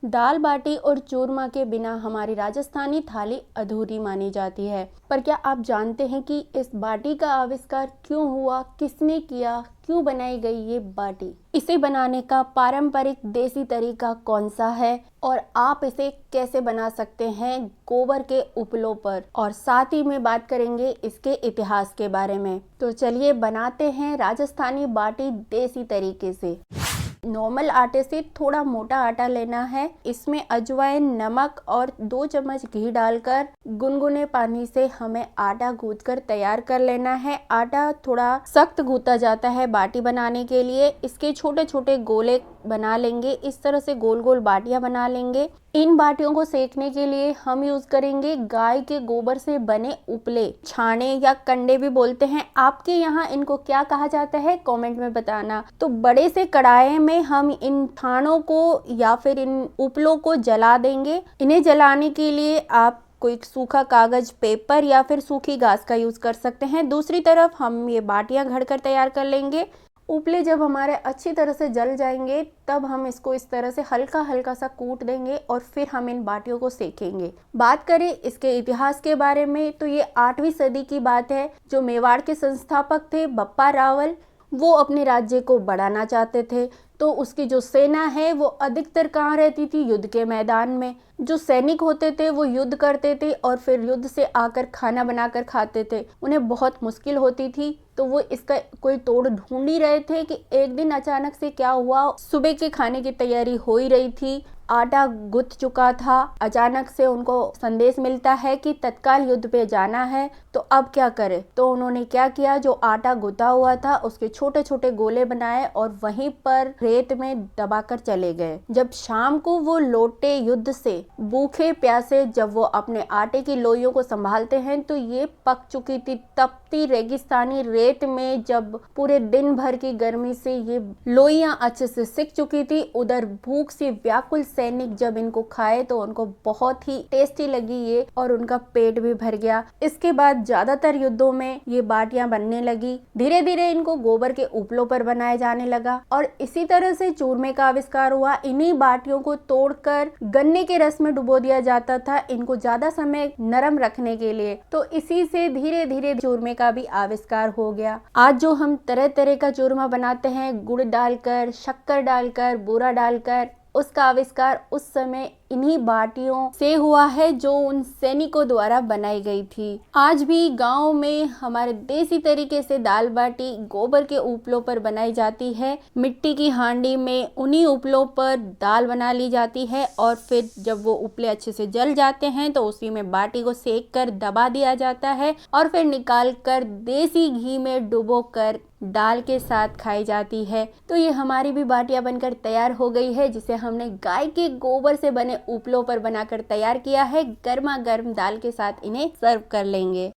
दाल बाटी और चूरमा के बिना हमारी राजस्थानी थाली अधूरी मानी जाती है। पर क्या आप जानते हैं कि इस बाटी का आविष्कार क्यों हुआ, किसने किया, क्यों बनाई गई ये बाटी? इसे बनाने का पारंपरिक देसी तरीका कौन सा है और आप इसे कैसे बना सकते हैं गोबर के उपलों पर, और साथ ही में बात करेंगे इसके इतिहास के बारे में। तो चलिए बनाते हैं राजस्थानी बाटी देसी तरीके से। नॉर्मल आटे से थोड़ा मोटा आटा लेना है। इसमें अजवाइन, नमक और 2 चम्मच घी डालकर गुनगुने पानी से हमें आटा गूंथकर तैयार कर लेना है। आटा थोड़ा सख्त गूंथा जाता है बाटी बनाने के लिए। इसके छोटे छोटे गोले बना लेंगे। इस तरह से गोल गोल बाटियां बना लेंगे। इन बाटियों को सेकने के लिए हम यूज करेंगे गाय के गोबर से बने उपले, छाने या कंडे भी बोलते हैं। आपके यहाँ इनको क्या कहा जाता है कमेंट में बताना। तो बड़े से कढ़ाई में हम इन छानों को या फिर इन उपलों को जला देंगे। इन्हें जलाने के लिए आप कोई सूखा कागज, पेपर या फिर सूखी घास का यूज कर सकते हैं। दूसरी तरफ हम ये बाटियां घड़कर तैयार कर लेंगे। उपले जब हमारे अच्छी तरह से जल जाएंगे तब हम इसको इस तरह से हल्का हल्का सा कूट देंगे और फिर हम इन बाटियों को सेकेंगे। बात करें इसके इतिहास के बारे में तो ये 8वीं सदी की बात है। जो मेवाड़ के संस्थापक थे बप्पा रावल, वो अपने राज्य को बढ़ाना चाहते थे। तो उसकी जो सेना है वो अधिकतर कहाँ रहती थी? युद्ध के मैदान में। जो सैनिक होते थे वो युद्ध करते थे और फिर युद्ध से आकर खाना बनाकर खाते थे। उन्हें बहुत मुश्किल होती थी, तो वो इसका कोई तोड़ ढूंढ ही रहे थे कि एक दिन अचानक से क्या हुआ, सुबह के खाने की तैयारी हो ही रही थी, आटा गुथ चुका था। अचानक से उनको संदेश मिलता है कि तत्काल युद्ध पे जाना है, तो अब क्या करें? तो उन्होंने क्या किया, जो आटा गुथा हुआ था उसके छोटे छोटे गोले बनाए और वहीं पर रेत में दबाकर चले गए। जब शाम को वो लौटे युद्ध से भूखे प्यासे, जब वो अपने आटे की लोइयों को संभालते हैं तो ये पक चुकी थी। तपती रेगिस्तानी रेत में जब पूरे दिन भर की गर्मी से ये लोइयां अच्छे से सिक चुकी थी, उधर भूख से व्याकुल सैनिक जब इनको खाए तो उनको बहुत ही टेस्टी लगी ये और उनका पेट भी भर गया। इसके बाद ज्यादातर युद्धों में ये बाटियां बनने लगी। धीरे धीरे इनको गोबर के उपलों पर बनाया जाने लगा और इसी तरह से चूरमे का आविष्कार हुआ। इन्हीं बाटियों को तोड़कर गन्ने के रस में डुबो दिया जाता था इनको ज्यादा समय नरम रखने के लिए। तो इसी से धीरे धीरे चूरमे का भी आविष्कार हो गया। आज जो हम तरह तरह का चूरमा बनाते हैं, गुड़ डालकर, शक्कर डालकर, बूरा डालकर, उसका आविष्कार उस समय इन्हीं बाटियों से हुआ है जो उन सैनिकों द्वारा बनाई गई थी। आज भी गांव में हमारे देसी तरीके से दाल बाटी गोबर के उपलों पर बनाई जाती है। मिट्टी की हांडी में उन्हीं उपलों पर दाल बना ली जाती है और फिर जब वो उपले अच्छे से जल जाते हैं तो उसी में बाटी को सेक कर दबा दिया जाता है और फिर निकाल कर देसी घी में डुबो कर दाल के साथ खाई जाती है। तो ये हमारी भी बाटियां बनकर तैयार हो गई है, जिसे हमने गाय के गोबर से बने उपलों पर बनाकर तैयार किया है। गर्मा गर्म दाल के साथ इन्हें सर्व कर लेंगे।